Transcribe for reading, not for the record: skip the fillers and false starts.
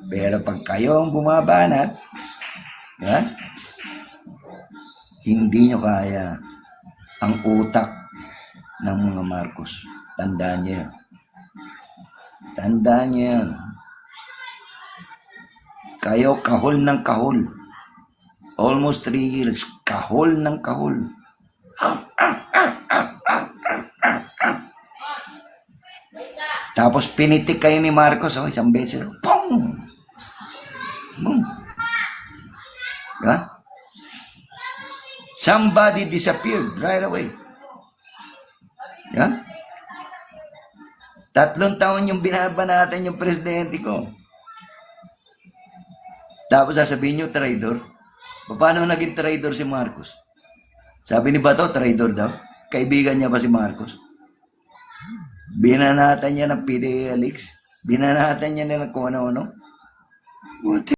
Pero pag kayo ang bumabanat, ha? Hindi nyo kaya ang utak ng mga Marcos. Tandaan nyo yan. Tandaan nyo yan. Kayo kahol ng kahol. Almost 3 years. Kahol ng kahol. Tapos pinitik kayo ni Marcos, isang beses. Pum! Boom! Ha? Somebody disappeared right away. Ha? 3 taon yung binabanatan yung presidente ko. Tapos sasabihin nyo, traidor. Paano naging traidor si Marcos? Sabi ni Bato, traidor daw. Kaibigan niya ba si Marcos? Binanatan niya ng PDA Alex. Binanatan niya ng kung ano-ano.